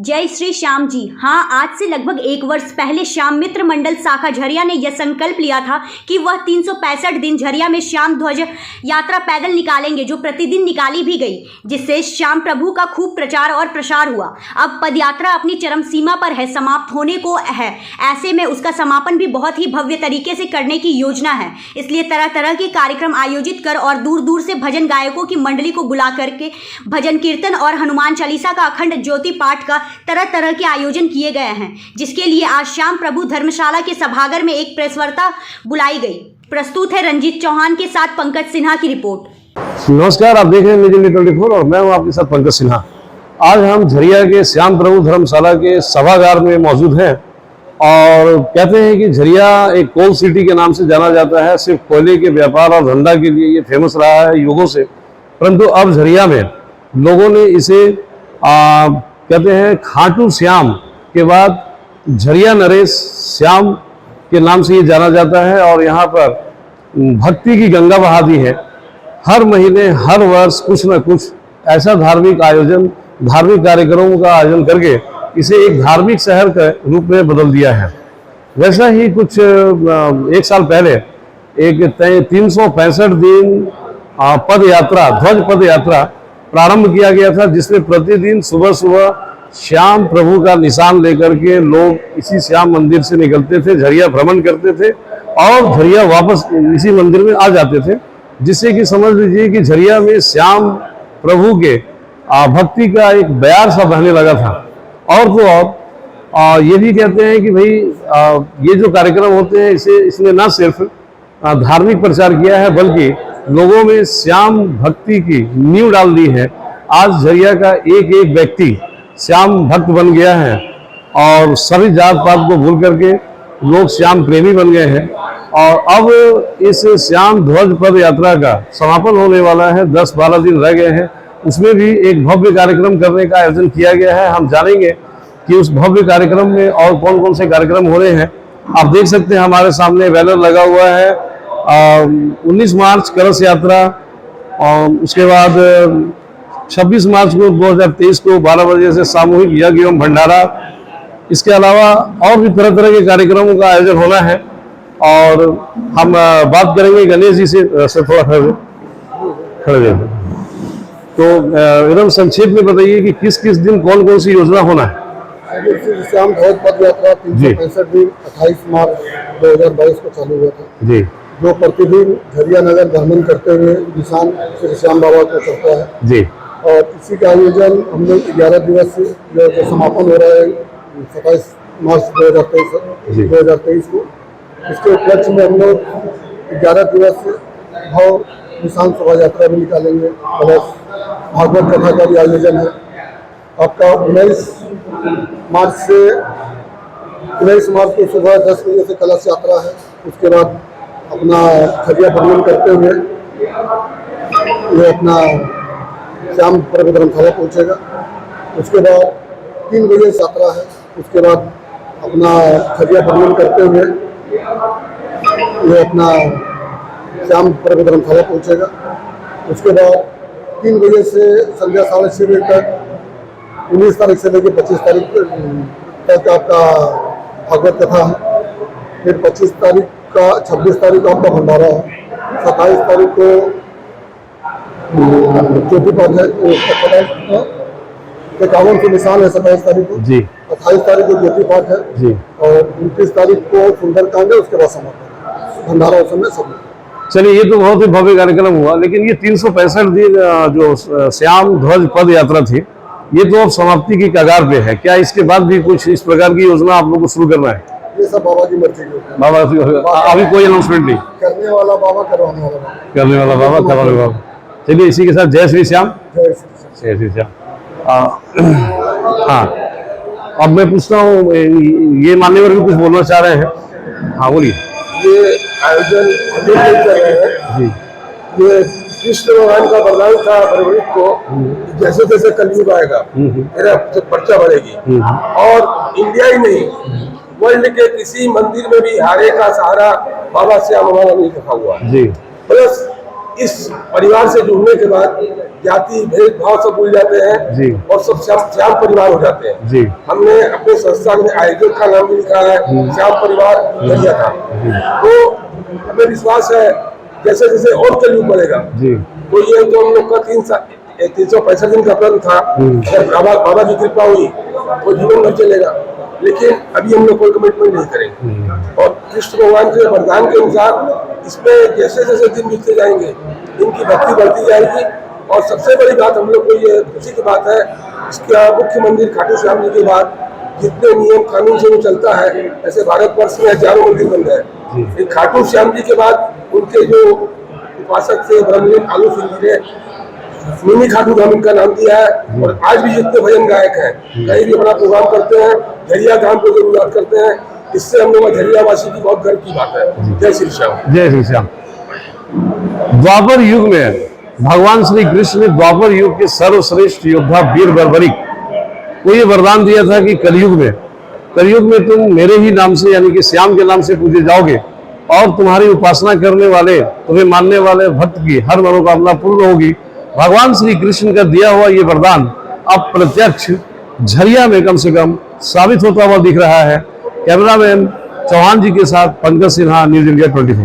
जय श्री श्याम जी। हाँ, आज से लगभग 1 वर्ष पहले श्याम मित्र मंडल शाखा झरिया ने यह संकल्प लिया था कि वह 365 दिन झरिया में श्याम ध्वज यात्रा पैदल निकालेंगे, जो प्रतिदिन निकाली भी गई, जिससे श्याम प्रभु का खूब प्रचार और प्रसार हुआ। अब पदयात्रा अपनी चरम सीमा पर है, समाप्त होने को है। ऐसे में उसका समापन भी बहुत ही भव्य तरीके से करने की योजना है। इसलिए तरह तरह के कार्यक्रम आयोजित कर और दूर दूर से भजन गायकों की मंडली को बुला करके भजन कीर्तन और हनुमान चालीसा का अखंड ज्योति पाठ का तरह तरह के आयोजन किए गए हैं, जिसके लिए आज श्याम प्रभु धर्मशाला के सभागार में एक प्रेस वार्ता बुलाई गई। प्रस्तुत है रंजीत चौहान के साथ पंकज सिन्हा की रिपोर्ट। नमस्कार, आप देख रहे हैं न्यूज़ इंडिया 24 और मैं हूं आपके साथ पंकज सिन्हा। आज हम झरिया के श्याम प्रभु धर्मशाला के सभागार में मौजूद हैं और कहते हैं कि झरिया एक कोल सिटी के नाम से जाना जाता है। सिर्फ कोयले के व्यापार और धंधा के लिए ये फेमस रहा है युगों से, परंतु अब झरिया में लोगों ने इसे कहते हैं खाटू श्याम के बाद झरिया नरेश श्याम के नाम से ये जाना जाता है। और यहाँ पर भक्ति की गंगा बहा दी है। हर महीने हर वर्ष कुछ न कुछ ऐसा धार्मिक आयोजन, धार्मिक कार्यक्रमों का आयोजन करके इसे एक धार्मिक शहर के रूप में बदल दिया है। वैसा ही कुछ 1 साल पहले एक 365 दिन पद यात्रा, ध्वज पद यात्रा प्रारंभ किया गया था, जिसमें प्रतिदिन सुबह सुबह श्याम प्रभु का निशान लेकर के लोग इसी श्याम मंदिर से निकलते थे, झरिया भ्रमण करते थे और झरिया वापस इसी मंदिर में आ जाते थे, जिससे कि समझ लीजिए कि झरिया में श्याम प्रभु के भक्ति का एक बयार सा बहने लगा था। और तो और ये भी कहते हैं कि भाई ये जो कार्यक्रम होते हैं इसने न सिर्फ धार्मिक प्रचार किया है, बल्कि लोगों में श्याम भक्ति की नींव डाल दी है। आज झरिया का एक एक व्यक्ति श्याम भक्त बन गया है और सभी जात पात को भूल करके लोग श्याम प्रेमी बन गए हैं। और अब इस श्याम ध्वज पद यात्रा का समापन होने वाला है, 10-12 दिन रह गए हैं। उसमें भी एक भव्य कार्यक्रम करने का आयोजन किया गया है। हम जानेंगे कि उस भव्य कार्यक्रम में और कौन कौन से कार्यक्रम हो रहे हैं। आप देख सकते हैं हमारे सामने बैनर लगा हुआ है। 19 मार्च कलश यात्रा और उसके बाद 26 मार्च को 2023 को 12 बजे से सामूहिक यज्ञ एवं भंडारा। इसके अलावा और भी तरह तरह के कार्यक्रमों का आयोजन होना है। और हम बात करेंगे गणेश जी से थोड़ा खड़े तो एकदम संक्षेप में बताइए कि किस किस दिन कौन कौन सी योजना होना है। श्याम ध्वज पद यात्रा 365 दिन 28 मार्च 2022 को चालू हुआ था जी, जो प्रतिदिन झरिया नगर भ्रमण करते हुए निशान श्री श्याम बाबा को चलता है जी। और इसी का आयोजन हम लोग 11 दिवस से जो समापन हो रहा है 27 मार्च 2023 को, इसके उपलक्ष्य में हम लोग 11 दिवस से भाव निशान शोभा यात्रा भी निकालेंगे। प्लस भागवत कथा का भी आयोजन है। आपका 19 मार्च को सुबह 10 बजे से कलश यात्रा है। उसके बाद अपना झरिया भ्रमण करते हुए ये अपना श्याम प्रभु धर्मशाला पहुँचेगा। उसके बाद 3 बजे यात्रा है। उसके बाद अपना झरिया भ्रमण करते हुए ये अपना श्याम प्रभु धर्मशाला पहुँचेगा। उसके बाद 3 बजे से संध्या 6:30 बजे तक 19 तारीख से लेकर 25 तारीख तक आपका भागवत कथा है। फिर 26 तारीख का आपका भंडारा है। 27 तारीख को ज्योति पाठ है, 51 के निशान है 27 तारीख को जी। 28 तारीख को ज्योति पाठ है जी। और 29 तारीख को सुंदरकांड है। उसके बाद समापन भंडारा उस समय सब। चलिए, ये तो बहुत ही भव्य कार्यक्रम हुआ, लेकिन ये 365 दिन जो श्याम ध्वज पद यात्रा थी, ये तो अब समाप्ति की कगार पे है। क्या इसके बाद भी कुछ इस प्रकार की योजना आप लोग को शुरू करना है? ये सब बाबा की मर्जी की बाबा अभी कोई अनाउंसमेंट नहीं, करने वाला बाबा करवाने वाला बाबा, करने वाला बाबा करवाने वाला। चलिए, इसी के साथ जय श्री श्याम। जय श्री श्याम। हाँ, अब मैं पूछता हूँ, ये मान्यवर भी कुछ बोलना चाह रहे हैं। हाँ बोलिए। ये आयोजन हम लोग कर रहे हैं जी। ये कृष्ण भगवान का वरदान था फरवरी को, जैसे जैसे कलयुग आएगा मेरा पर्चा बढ़ेगी। और इंडिया ही नहीं, वर्ल्ड के किसी मंदिर में भी हारे का सहारा बाबा श्याम हमारा नहीं रखा हुआ जी। प्लस इस परिवार से जुड़ने के बाद जाति भेदभाव सब भूल जाते जी। हैं और सब श्याम परिवार हो जाते हैं। जी। हमने अपने संस्था में आयोजक का नाम भी लिखा है, श्याम परिवार झरिया का। तो हमें विश्वास है जैसे जैसे और कलयुग बढ़ेगा, तो ये तो हम लोग का 365 दिन का प्रण था, अगर बाबा की कृपा हुई तो जीवन भर चलेगा। लेकिन अभी हम लोग कोई कमिटमेंट नहीं करेंगे और कृष्ण भगवान के वरदान के अनुसार इसमें जैसे जैसे दिन बीतते जाएंगे इनकी भक्ति बढ़ती जाएगी। और सबसे बड़ी बात हम लोग को ये खुशी की बात है, इसका मुख्य मंदिर खाटू श्याम जी के बाद जितने नियम कानून से वो चलता है, ऐसे भारतवर्ष में हजारों मंदिर बन गए, खाटू श्याम जी के बाद उनके जो उपासक थे ब्रह्मलीन आलू सिंह जी ने मिनी खाटू धाम इनका नाम दिया है। और आज भी जितने भजन गायक हैं कहीं भी अपना प्रोग्राम करते हैं झरिया धाम को जरूर याद करते हैं। इससे हम लोग झरिया वासी की बहुत गर्व की बात है। जय श्री श्याम। जय श्री श्याम। द्वापर युग में भगवान श्री कृष्ण ने द्वापर युग के सर्वश्रेष्ठ योद्धा वीर बर्बरिक को ये वरदान दिया था कि कलयुग में तुम मेरे ही नाम से यानी कि श्याम के नाम से पूजे जाओगे और तुम्हारी उपासना करने वाले, तुम्हें मानने वाले भक्त की हर मनोकामना पूर्ण होगी। भगवान श्री कृष्ण का दिया हुआ ये वरदान अब प्रत्यक्ष झरिया में कम से कम साबित होता हुआ दिख रहा है। कैमरामैन चौहान जी के साथ पंकज सिन्हा, न्यूज़ इंडिया 24।